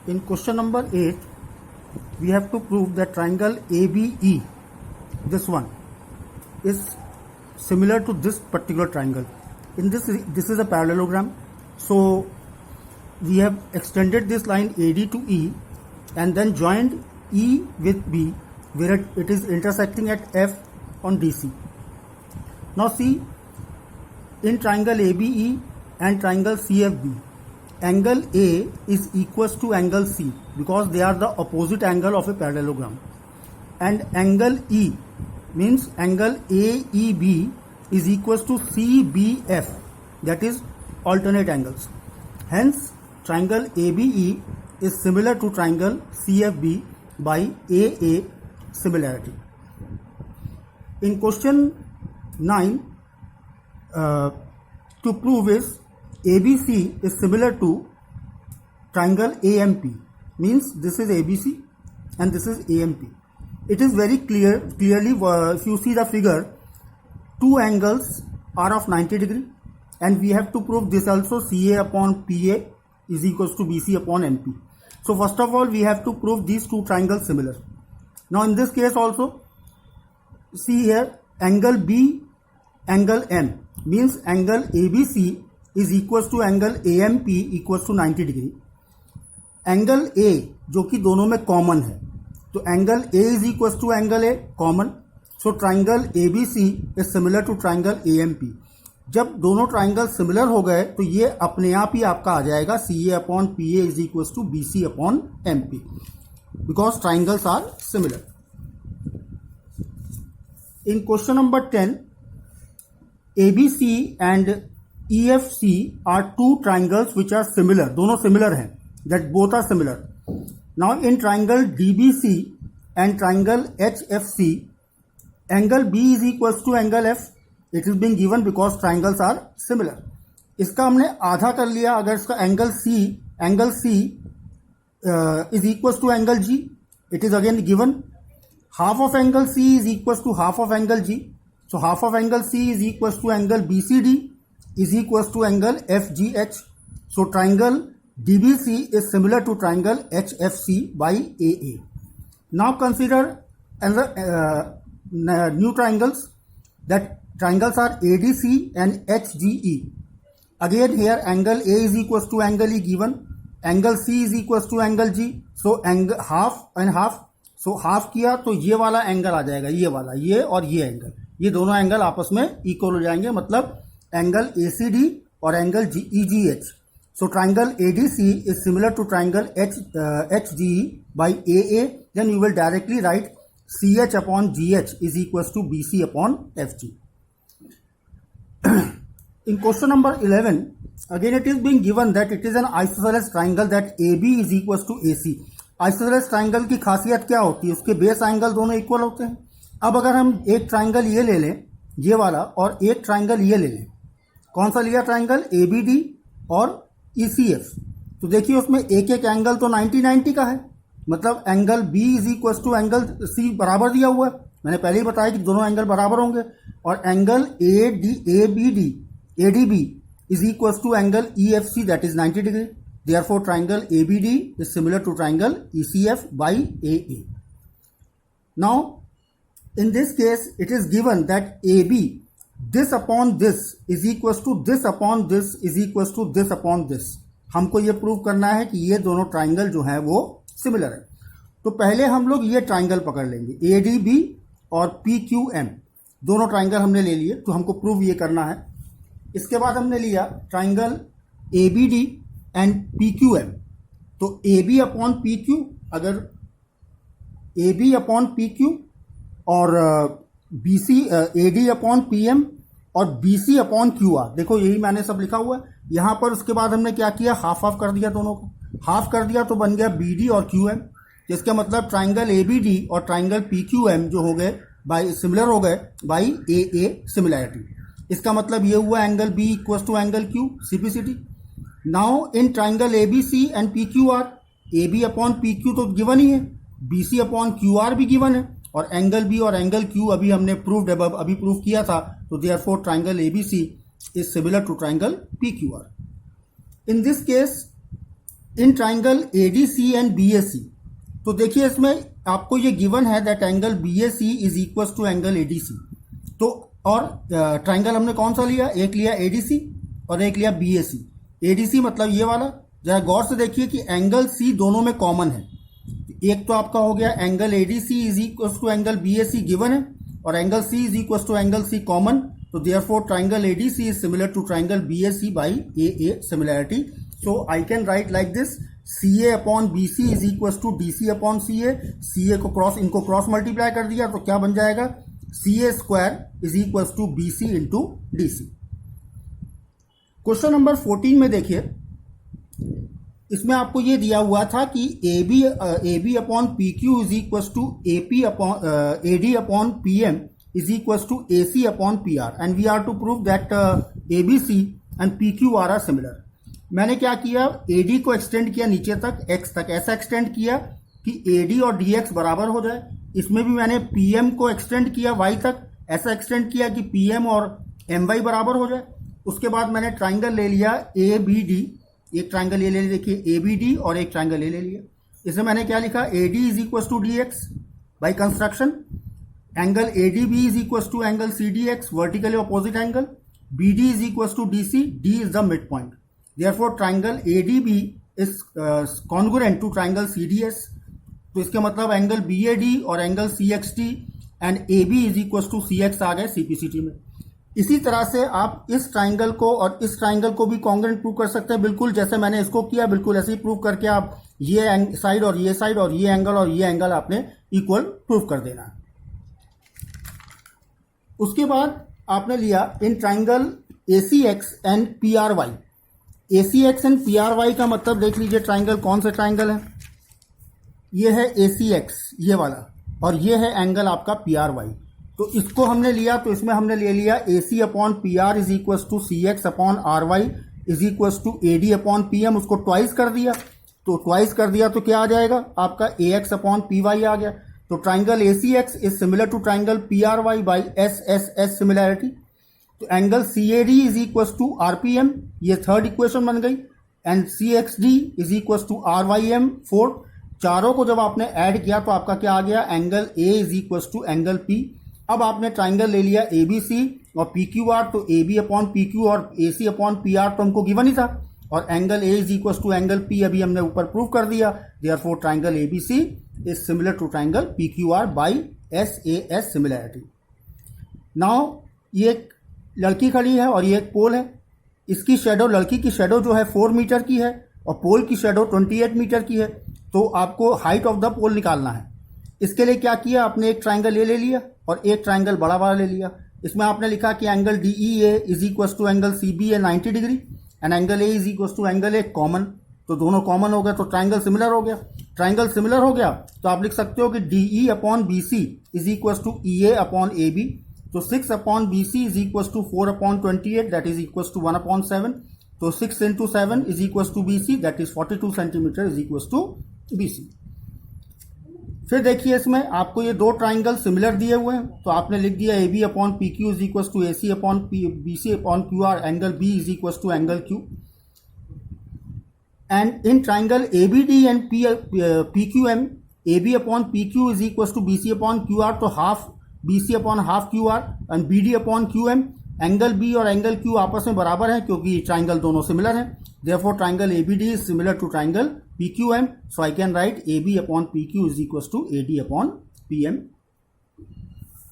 In question number 8, we have to prove that triangle ABE, this one, is similar to this particular triangle. In this is a parallelogram. So we have extended this line AD to E and then joined E with B where it is intersecting at F on DC. Now see, in triangle ABE and triangle CFB, angle A is equals to angle C because they are the opposite angle of a parallelogram, and angle E means angle AEB is equals to CBF, that is alternate angles. Hence triangle ABE is similar to triangle CFB by AA similarity. In question 9, to prove is ABC is similar to triangle AMP, means this is ABC and this is AMP. It is very clearly if you see the figure, two angles are of 90 degree, and we have to prove this also, CA upon PA is equals to BC upon MP. So first of all we have to prove these two triangles similar. Now in this case also, see here, angle B, angle M, means angle ABC is equals to angle AMP equals to 90 degree. Angle A जो कि दोनों में common है, तो angle A is equal to angle A common, so triangle ABC is similar to triangle AMP. जब दोनों triangle similar हो गए तो ये अपने आप ही आपका आ जाएगा CA upon PA is equal to BC upon MP because triangles are similar. In question number 10, ABC and EFC are two triangles which are similar. दोनों similar हैं. That both are similar. Now in triangle DBC and triangle HFC, angle B is equals to angle F. It is being given because triangles are similar. इसका हमने आधा कर लिया. अगर इसका angle C is equals to angle G, it is again given. Half of angle C is equals to half of angle G. So half of angle C is equals to angle BCD is equals to angle FGH. So triangle DBC is similar to triangle HFC by AA. Now consider another new triangles. That triangles are ADC and HGE. Again here angle A is equals to angle E given. Angle C is equals to angle G. So angle half and half. So half किया तो ये वाला angle आ जाएगा, ये वाला, ये और ये एंगल, ये दोनों एंगल आपस में इक्वल हो जाएंगे, मतलब एंगल ACD और angle EGH. So triangle ADC is similar to triangle HGE by AA. Then you will directly write CH upon GH is equal to BC upon FG. In question number 11, again it is being given that it is an isosceles triangle that AB is equals to AC. Isosceles triangle की खासियत क्या होती है, उसके base angle दोनों equal होते हैं. अब अगर हम एक ट्राइंगल ये ले लें, ये वाला, और एक ट्राइंगल ये ले लें, कौन सा लिया ट्राइंगल ABD और ECF, तो देखिए उसमें एक एक एंगल तो 90-90 का है, मतलब angle B is equal to angle C बराबर दिया हुआ है. मैंने पहले ही बताया कि दोनों एंगल बराबर होंगे. और angle ADB is equal to angle EFC that is 90 degree. Therefore, triangle ABD is similar to triangle ECF by AA. Now, in this case, it is given that AB, this upon this is equals to this upon this is equals to this upon this. हमको ये prove करना है कि ये दोनों triangle जो है वो सिमिलर है. तो पहले हम लोग ये ट्राइंगल पकड़ लेंगे, ADB और PQM, दोनों ट्राइंगल हमने ले लिए, तो हमको प्रूव ये करना है. इसके बाद हमने लिया ट्राइंगल ABD एंड PQM. तो AB अपॉन PQ, अगर AB अपॉन PQ और BC AD अपॉन PM और BC अपॉन QR, देखो यही मैंने सब लिखा हुआ है यहाँ पर. उसके बाद हमने क्या किया, हाफ हाफ कर दिया, दोनों को हाफ कर दिया तो बन गया BD और QM. जिसका मतलब ट्राइंगल ABD और ट्राइंगल PQM जो हो गए बाई सिमिलर हो गए बाई AA सिमिलैरिटी. इसका मतलब ये हुआ angle B equal to angle Q, CPCT. Now in triangle ABC and PQR, AB upon PQ तो गिवन ही है, BC अपॉन QR भी गिवन है, और एंगल B और एंगल Q अभी हमने प्रूव्ड अभी प्रूव किया था. तो therefore triangle ABC is similar to triangle PQR. In this case, in triangle ADC and BAC, तो देखिए इसमें आपको ये गिवन है that angle BAC is equal to angle ADC. तो और ट्राइंगल हमने कौन सा लिया, एक लिया एडीसी और एक लिया बीएसी। एडीसी मतलब ये वाला, जरा गौर से देखिए कि एंगल सी दोनों में कॉमन है। एक तो आपका हो गया angle ADC is equal to angle BAC given है, और angle C is equal to angle C common. तो therefore triangle ADC is similar to triangle BAC by A similarity. So I can write like this, CA upon BC is equal to DC upon CA। CA को इनको cross multiply कर दिया तो क्या बन जाएगा, CA square is equal to BC into DC। Question number 14 में देखिए, इसमें आपको ये दिया हुआ था कि AB upon PQ is equal to AD upon PM is equal to AC upon PR, and we are to prove that ABC and PQR are similar. मैंने क्या किया, AD को एक्सटेंड किया नीचे तक, X तक, ऐसा एक्सटेंड किया कि AD और DX बराबर हो जाए। इसमें भी मैंने PM को एक्सटेंड किया Y तक, ऐसा एक्सटेंड किया कि PM और MY बराबर हो जाए। उसके बाद मैंने ट्राइंगल ले लिया ABD, एक ट्राइंगल ये ले लिया, देखिए ABD, और एक ट्राइंगल ये ले लिया। इसमें मैंने क्या लिखा, AD is equal to DX by construction, angle ADB is equal to angle CDX vertically opposite angle, BD is equal to DC, D is the mid point. Therefore, triangle ADB is congruent to triangle CDS। तो इसके मतलब angle BAD और angle CXT and AB is equal to CX आ गए CPCT में। इसी तरह से आप इस ट्राइंगल को और इस ट्राइंगल को भी कॉन्ग्रुएंट प्रूव कर सकते हैं, बिल्कुल जैसे मैंने इसको किया, बिल्कुल ऐसे ही प्रूव करके आप ये साइड और ये साइड और ये एंगल आपने इक्वल प्रूव कर देना है। उसके बाद आपने लिया in triangle ACX and PRY। ACX and PRY का मतलब देख लीजिए ट्राइंगल कौन सा ट्राइंगल है, ये है ACX ये वाला, और ये है एंगल आपका PRY। तो इसको हमने लिया, तो इसमें हमने ले लिया AC upon PR is equal to CX upon RY is equal to AD upon PM, उसको ट्वाइस कर दिया। तो ट्वाइस कर दिया तो क्या आ जाएगा आपका AX अपॉन PY आ गया। तो triangle ACX is similar to triangle PRY by SSS similarity. तो angle CAD is equal to RPM, ये थर्ड इक्वेशन बन गई, and CXD is equal to RYM fourth. चारों को जब आपने ऐड किया तो आपका क्या आ गया, angle A is equal to angle P। अब आपने ट्राइंगल ले लिया ABC और PQR, तो AB अपॉन PQ और AC अपॉन PR तो हमको गिवन ही था, और angle A is equal to angle P अभी हमने ऊपर प्रूव कर दिया। Therefore triangle ABC is similar to triangle PQR by SAS similarity. Now ये लड़की खड़ी है और ये एक पोल है, इसकी शेडो, लड़की की शेडो जो है 4 मीटर की है और पोल की शेडो 28 मीटर की है। तो आपको हाइट ऑफ द पोल निकालना है। इसके लिए क्या किया, आपने एक ट्राइंगल ये ले लिया और एक ट्राइंगल बड़ा वाला ले लिया। इसमें आपने लिखा कि angle DEA is equal to angle CBA 90 degree and angle A is equal to angle A common. तो दोनों कॉमन हो गए तो ट्राइंगल सिमिलर हो गया। ट्राइंगल सिमिलर हो गया तो आप लिख सकते हो कि DE upon BC is equal to EA upon AB। तो 6 upon BC is equal to 4 upon 28 that is equal to 1 upon 7। तो 6 into 7 is equal to BC that is 42 centimetre is equal to BC। फिर देखिए इसमें आपको ये दो triangle similar दिए हुए हैं, तो आपने लिख दिया AB upon PQ is equal to AC upon BC upon QR, angle B is equal to angle Q। And in triangle ABD and PQM, AB upon PQ is equal to BC upon QR, तो half BC upon half QR and BD upon QM। Angle B और angle Q आपस में बराबर है क्योंकि triangle दोनों similar हैं। Therefore triangle ABD is similar to triangle PQM, so I can write AB upon PQ is equal to AD upon PM।